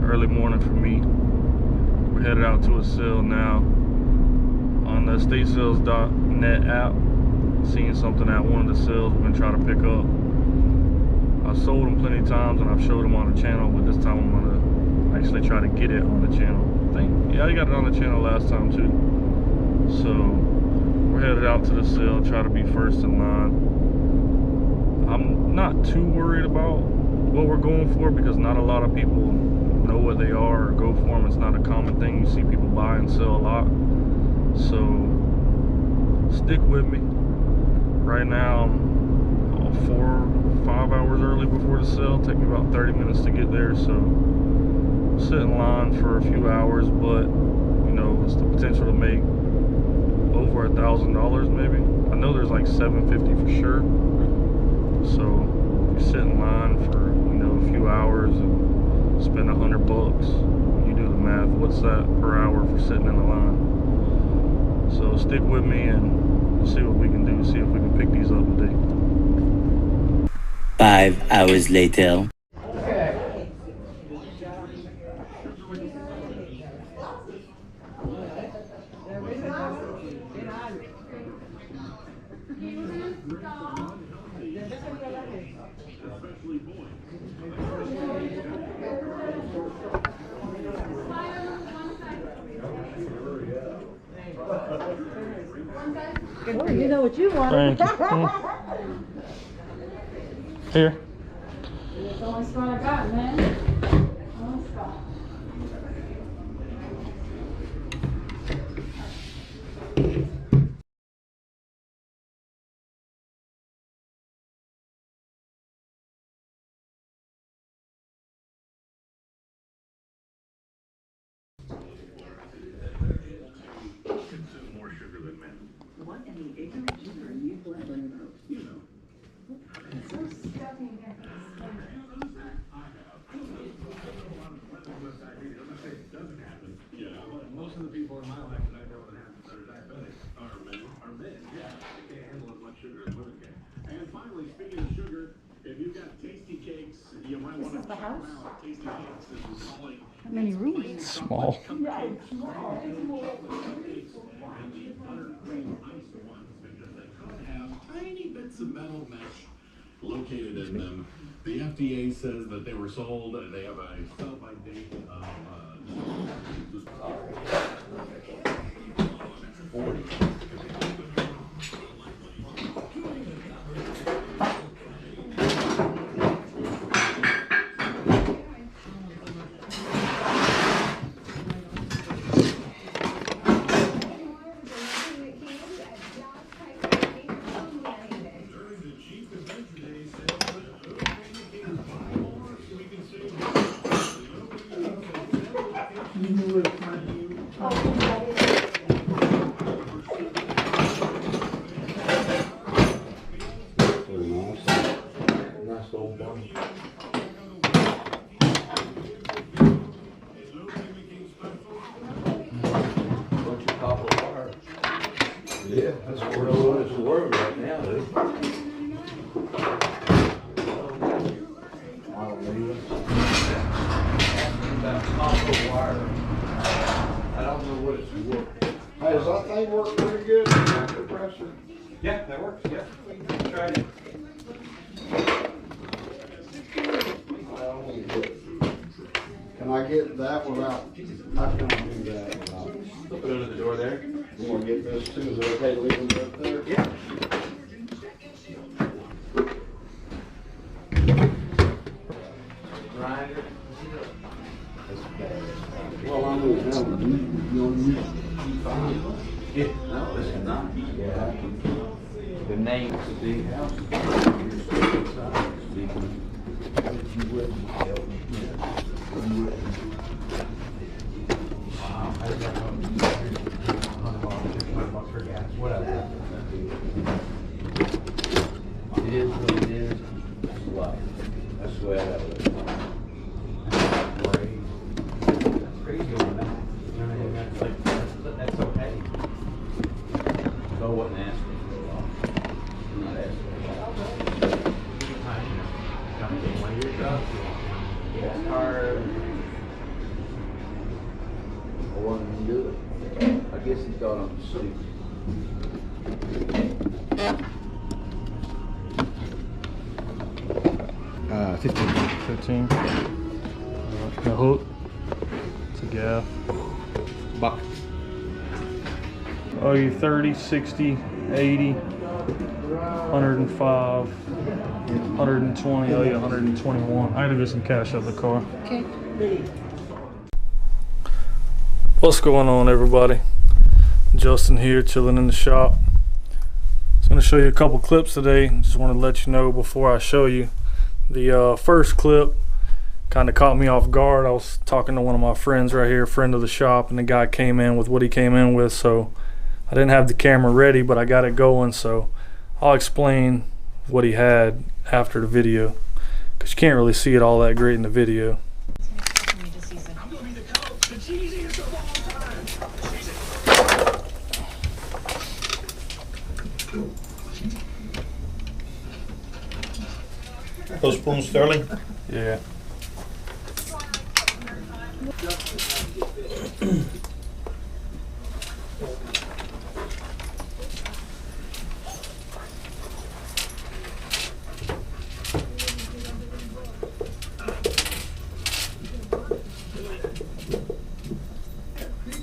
early morning for me. We're headed out to a sale now. On the estatesales.net app, seeing something at one of the sales we're gonna try to pick up. I've sold them plenty of times and I've showed them on the channel, but this time I'm gonna actually try to get it on the channel. I got it on the channel last time too. So we're headed out to the sale, try to be first in line. I'm not too worried about what we're going for because not a lot of people know what they are or go for them. It's not a common thing. You see people buy and sell a lot. So stick with me. Right now I'm 4 or 5 hours early before the sale. Take me about 30 minutes to get there. So I'll sit in line for a few hours, but you know, it's the potential to make over $1,000 maybe. I know there's like $750 for sure. So if you sit in line for, you know, a few hours and spend $100 bucks, you do the math, what's that per hour for sitting in the line? So stick with me and we'll see what we can do, see if we can pick these up today. 5 hours later. Oh, you know what you want. Thank you. Here. It's the only spot I got, man. Only spot. Most of the people in my life that I know that are diabetics are men. Yeah, they can't handle as much sugar as women can. And finally, speaking of sugar, if you've got tasty cakes, you might want to check them out. Tasty cakes is calling. How many rooms? Small. Yeah, it's small. And the buttercream ice ones because they could have tiny bits of metal mesh located in them. The FDA says that they were sold. They have a sell-by date of 40. Yeah, that's what it's worth right now, dude. I don't believe it. That copper wire. I don't know what it's worth. Hey, does that thing work pretty good? The pressure? Yeah, that works, yeah. Tried it. Can I get that without, I can't do that without. Put it under the door there. You wanna get this too, is it okay to leave them up there? Yeah. Grinder. Well, I know now, you don't use E5. Yeah. No, this is not. Yeah. The name of the big house. You wouldn't help me. You wouldn't. I don't know. $100 for gas, whatever. It is what it is. It's life. That's the way I look at it. That's crazy over that. You know what I mean? That's like, that's okay. So I wasn't asking for a lot. I'm not asking for a lot. Kind of get one of your jobs. Gas card. guess he's got on the suit. 15. 15. The hook. It's a gaff. Buck. Oh, you 30, 60, 80, 105, 120. Oh, yeah, 121. I gotta get some cash out of the car. Okay. What's going on, everybody? Justin here, chilling in the shop. I was gonna show you a couple clips today. Just want to let you know before I show you. The first clip kind of caught me off guard. I was talking to one of my friends right here, friend of the shop, and the guy came in with what he came in with, so I didn't have the camera ready, but I got it going, so I'll explain what he had after the video, because you can't really see it all that great in the video. Those spoons, Sterling? Yeah.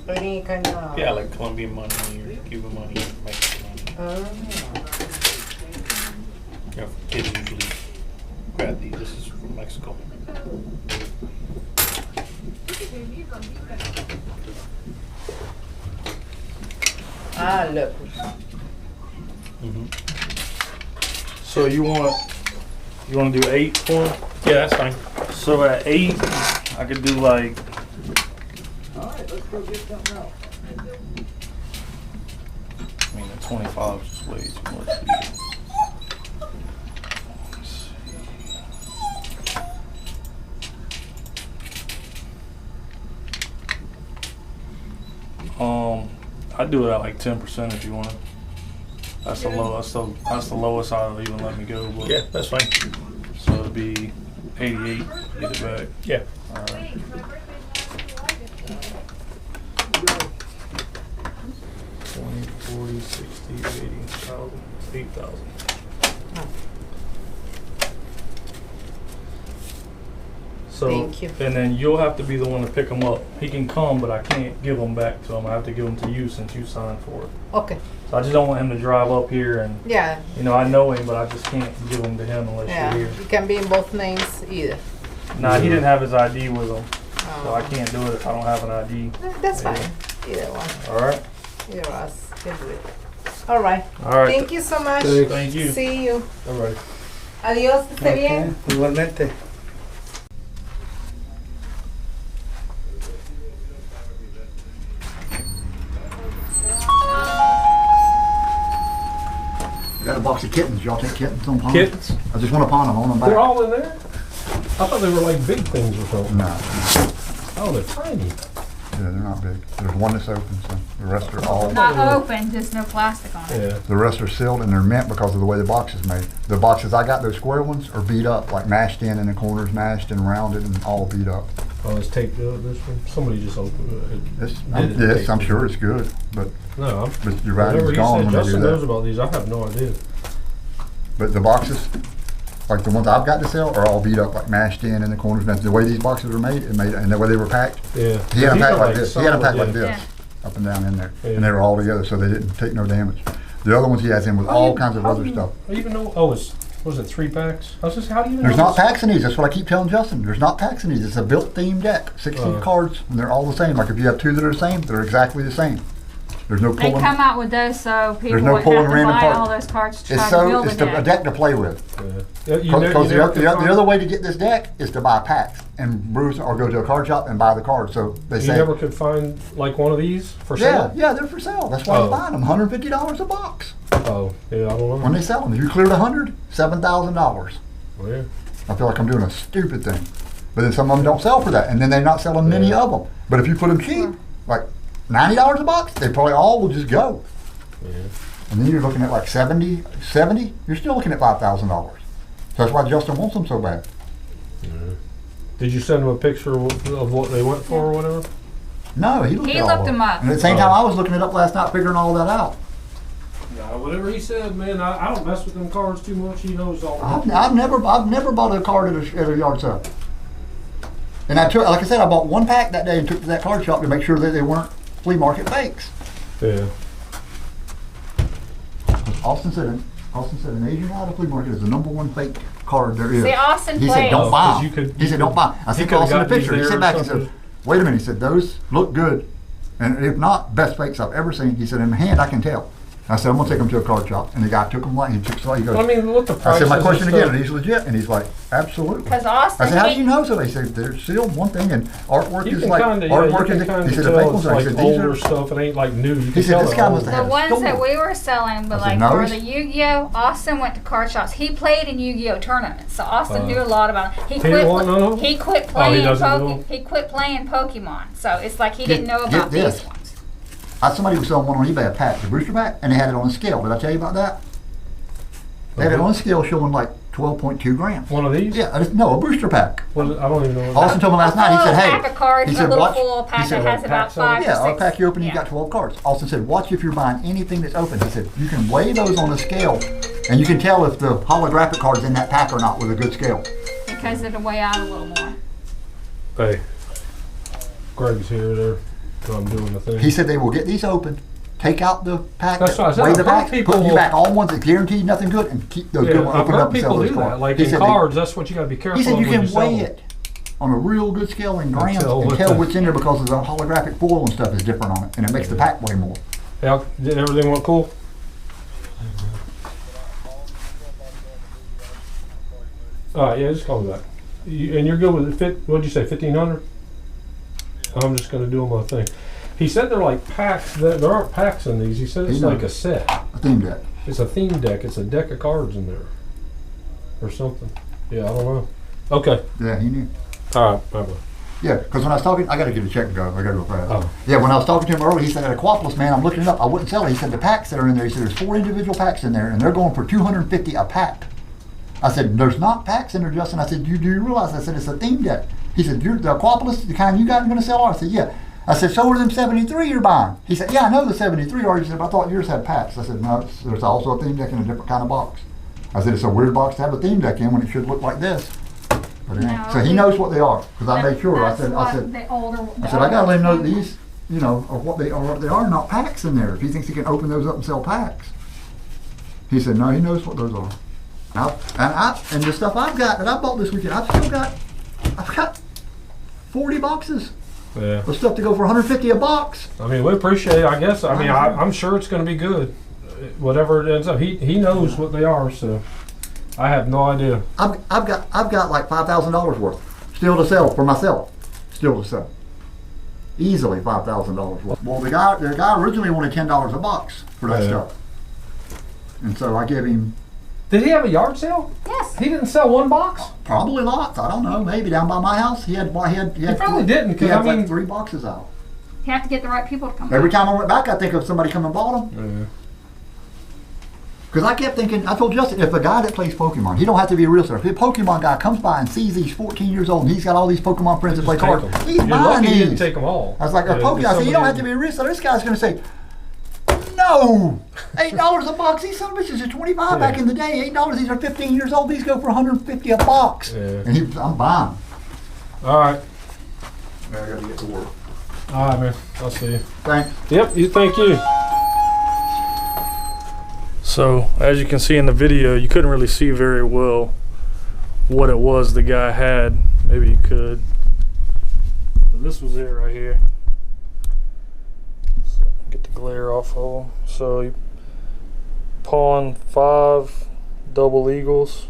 Yeah, like Colombian money or Cuban money, Mexican money. Yeah, kids usually grab these. This is from Mexico. Ah, look. So you want to do 8 for him? Yeah, that's fine. So at 8, I could do like. Alright, let's go get something else. I mean, at 25 is just way too much for you. I'd do it at like 10% if you want. That's the low. That's the lowest I'll even let me go. But, Yeah, that's fine. so it'd be 88. Get it back. Yeah. All right. 20, 40, 60, 80,000, 8,000. So, Thank you. and then you'll have to be the one to pick him up. He can come, but I can't give him back to him. I have to give him to you since you signed for it. Okay. So I just don't want him to drive up here and, Yeah. you know, I know him, but I just can't give him to him unless Yeah. you're here. You can be in both names either. Nah, he didn't have his ID with him, so I Oh. can't do it if I don't have an ID. That's Yeah. fine. Either one. All right. Either of us can do it. All right. All right. Thank you so much. Thank you. See you. All right. Adiós, que esté bien. Igualmente. I got a box of kittens. Y'all take kittens on pawn? Kittens? I just want to pawn them on them back. They're all in there? I thought they were like big things or something. No, Oh, they're tiny. yeah, they're not big. There's one that's open, so the rest are all. Not open, just no plastic on it. Yeah. The rest are sealed and they're mint because of the way the box is made. The boxes I got, those square ones, are beat up, like mashed in and the corners mashed and rounded and all beat up. Oh, it's taped good, this one? Somebody just opened it. Yes, I'm sure it's good, but No, your whatever writing's you gone said, when they do Justin knows that. about these. I have no idea. But the boxes, like the ones I've got to sell, are all beat up, like mashed in the corners. The way these boxes are made, and the way they were packed, Yeah. he had them These packed are like this. He had them packed solid, like yeah. this, up and down in there, Yeah. and they were all together, so they didn't take no damage. The other ones he has in with all kinds of How other do you- stuff. I even know, was it 3 packs? I was just, how do you even There's know not this? packs in these. That's what I keep telling Justin. There's not packs in these. It's a built theme deck. 16 cards, and they're all the same. Like if you have 2 that are the same, they're exactly the same. There's no They pulling. come out with those so people There's no wouldn't pulling have to random buy parts. all those cards to It's try to build it's a a deck. deck to play with. Yeah. Because the other way to get this deck is to buy packs and bruise or go to a card shop and buy the cards. So they You say, never could find like one of these for yeah, sale? yeah, they're for sale. That's why I'm Oh. buying them. $150 a box Oh, yeah, I don't know. when they sell them. If you cleared 100, $7,000. Oh, yeah. I feel like I'm doing a stupid thing, but then some of them don't sell for that, and then they're not selling many Yeah. of them. But if you put them cheap, like $90 a box, they probably all will just go. Yeah. And then you're looking at like 70, you're still looking at $5,000. So that's why Justin wants them so bad. Did you send him a picture of what they went for or whatever? No, he looked He it all looked up. him up. And at the same time, I was looking it up last night, figuring all that out. Nah, whatever he said, man, I don't mess with them cards too much. He knows all about I've never bought a card at a yard sale. And I took, like I said, I bought one pack that day and took to that card shop to make sure that they weren't flea market fakes. Yeah. Austin said an Asian out of flea market is the #1 fake card there is. See, Austin He said, played. don't buy 'cause you 'em. could- He said, don't buy 'em. I sent could've Austin a got these picture. He there said or back, he said, something. wait a minute. He said, those look good. And if not, best fakes I've ever seen. He said, in the hand, I can tell. I said, I'm going to take them to a card shop. And the guy took them like, he goes, I mean, what the price I said, my is question and again, stuff. are these legit? And he's like, absolutely. Because Austin, I said, how do you know? So they said, they're sealed, one thing, and artwork You is can like, kind of, artwork you is, can kind he of said, the fake tell ones it's are, he like said, these older are, stuff. It ain't like new. You he can said, tell this they're guy must older. have the had it ones that stolen. we were selling, but I said, like for "Nice." the Yu-Gi-Oh, Austin went to card shops. He played in Yu-Gi-Oh tournaments, so Austin knew a lot about it. He didn't want none of them? He quit Oh, he playing. doesn't know? He quit playing Pokemon, so it's like he Get- didn't know get about this. these ones. Somebody was selling one on eBay, a pack, a booster pack, and they had it on a scale. Did I tell you about that? They had it on a scale showing like 12.2 grams. One of these? Yeah, no, a booster pack. What, I don't even know. What Austin told me last night, he said, hey. Pack of cards, he a said, little watch. full He pack said, that has about packs of 5 to yeah, 6. I'll pack you open, you Yeah. got 12 cards. Austin said, watch if you're buying anything that's open. He said, you can weigh those on a scale, and you can tell if the holographic card's in that pack or not with a good scale. Because it'll weigh out a little more. Hey, Greg's here. There, so I'm doing the thing. He said they will get these open, take out the pack, That's what I said. weigh the I've heard pack, people put you will- back all ones that guaranteed nothing good, and keep those good Yeah, ones I've open up heard and sell people those do cards. that. Like He in said cards, that's what you got to be careful. he said of you when can sell weigh them. it on a real good scale in grams tell and what tell the- what's in there because of the holographic foil and stuff is different on it, and it makes the pack way more. Yeah, did everything went cool? All right, yeah, just call me back. And you're good with it? What'd you say, 1,500? I'm just gonna do my thing. He said they're like packs. There aren't packs in these. He said it's He knows. like a set. A theme deck. It's a theme deck. It's a deck of cards in there, or something. Yeah, I don't know. Okay. Yeah, he knew. All right. Bye bye. Yeah, because when I was talking, I got to get a check and go. I got to go fast. Oh. Yeah, when I was talking to him earlier, he said at Aquapolis, man, I'm looking it up. I wouldn't sell it. He said the packs that are in there. He said there's 4 individual packs in there, and they're going for $250 a pack. I said, there's not packs in there, Justin. I said, do you realize? I said, it's a theme deck. He said, you're the Aquapolis, the kind you got, you're going to sell are? I said, yeah. I said, so are them 73 you're buying? He said, yeah, I know the 73 are. He said, but I thought yours had packs. I said, no, there's also a theme deck in a different kind of box. I said, it's a weird box to have a theme deck in when it should look like this. But it ain't. No, So he knows what they are, because I made sure. I said, the older. I said, I gotta let him know that these, you know, are what they are, not packs in there. If he thinks he can open those up and sell packs. He said, no, he knows what those are. And the stuff I've got that I bought this weekend, I've got 40 boxes Yeah. of stuff to go for $150 a box. I mean, we appreciate it. I guess. I mean, I'm sure it's going to be good. Whatever it ends up, he knows what they are. So I have no idea. I've got like $5,000 worth still to sell for myself. Still to sell. Easily $5,000 worth. Well, the guy originally wanted $10 a box for that Yeah. stuff. And so I gave him Did he have a yard sale? Yes. He didn't sell one box. probably lots. I don't know. Maybe down by my house. He probably didn't, He 'cause had I mean- like 3 boxes out. You have to get the right people to come. Every back. time I went back, I think of somebody come and bought them. Yeah. Because I kept thinking, I told Justin, if a guy that plays Pokemon, he don't have to be a real star. If a Pokemon guy comes by and sees he's 14 years old and he's got all these Pokemon friends that play Just take cards, 'em. he's You're buying lucky you didn't these. take them all. I was like, Yeah, Pokemon, I said, you don't have to be a real star. This guy's going to say, no, $8 a box. These son of bitches are 25 back in the day. $8, these are 15 years old. These go for $150 a box. Yeah. And I'm buying. All right. I got to get to work. All right, man. I'll see you. Thanks. Yep. Thank you. So as you can see in the video, you couldn't really see very well what it was the guy had. Maybe you could. But this was it right here. So get the glare off of him. So he pawned 5 double eagles.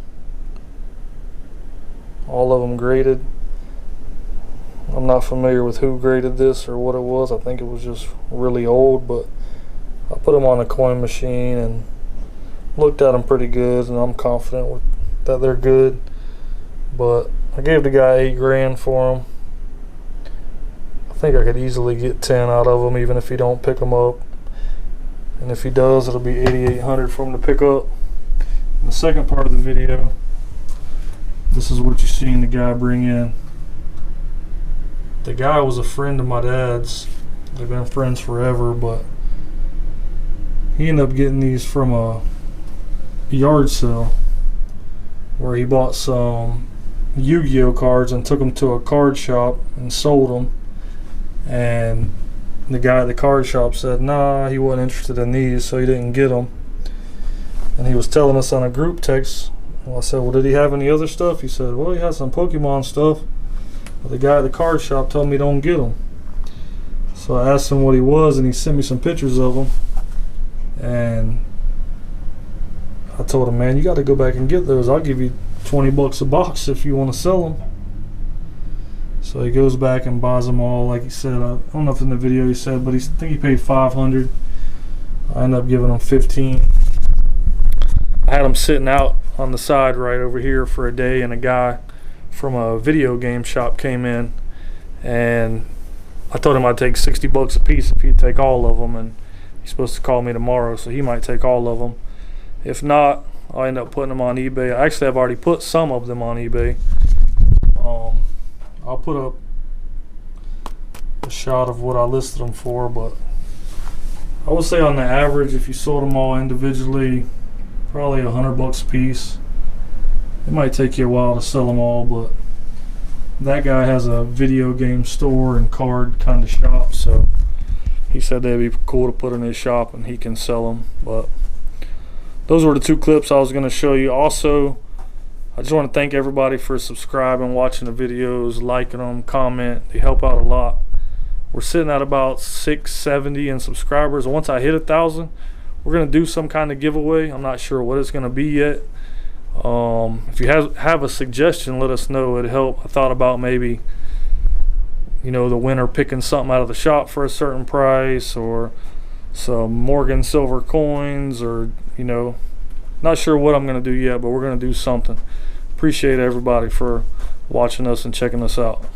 All of them graded. I'm not familiar with who graded this or what it was. I think it was just really old, but I put them on a coin machine and looked at them pretty good, and I'm confident that they're good. But I gave the guy $8 grand for them. I think I could easily get 10 out of them, even if he don't pick them up. And if he does, it'll be $8,800 for him to pick up. In the second part of the video, this is what you're seeing the guy bring in. the guy was a friend of my dad's. They've been friends forever, but he ended up getting these from a yard sale where he bought some Yu-Gi-Oh cards and took them to a card shop and sold them. And the guy at the card shop said nah, he wasn't interested in these, so he didn't get them. And he was telling us on a group text. Well, I said, well, did he have any other stuff? He said, well, he has some Pokemon stuff, but the guy at the card shop told me don't get them. So I asked him what he was, and he sent me some pictures of them. And I told him, man, you got to go back and get those. I'll give you $20 a box if you want to sell them. So he goes back and buys them all, like he said. I don't know if in the video he said, but I think he paid $500. I ended up giving him $15. I had them sitting out on the side right over here for a day, and a guy from a video game shop came in, and I told him I'd take $60 a piece if he'd take all of them, and he's supposed to call me tomorrow, so he might take all of them. If not, I'll end up putting them on eBay. Actually, I've already put some of them on eBay. I'll put up a shot of what I listed them for, but I would say on the average, if you sold them all individually, probably $100 a piece. It might take you a while to sell them all, but that guy has a video game store and card kind of shop, so he said they'd be cool to put in his shop and he can sell them. But those were the two clips I was going to show you. Also, I just want to thank everybody for subscribing, watching the videos, liking them, comment. They help out a lot. We're sitting at about 670 in subscribers, and once I hit 1,000, we're going to do some kind of giveaway. I'm not sure what it's going to be yet. If you have a suggestion, let us know. It'd help. I thought about maybe, you know, the winner picking something out of the shop for a certain price, or some Morgan silver coins, or, you know, not sure what I'm going to do yet, but we're going to do something. Appreciate everybody for watching us and checking us out.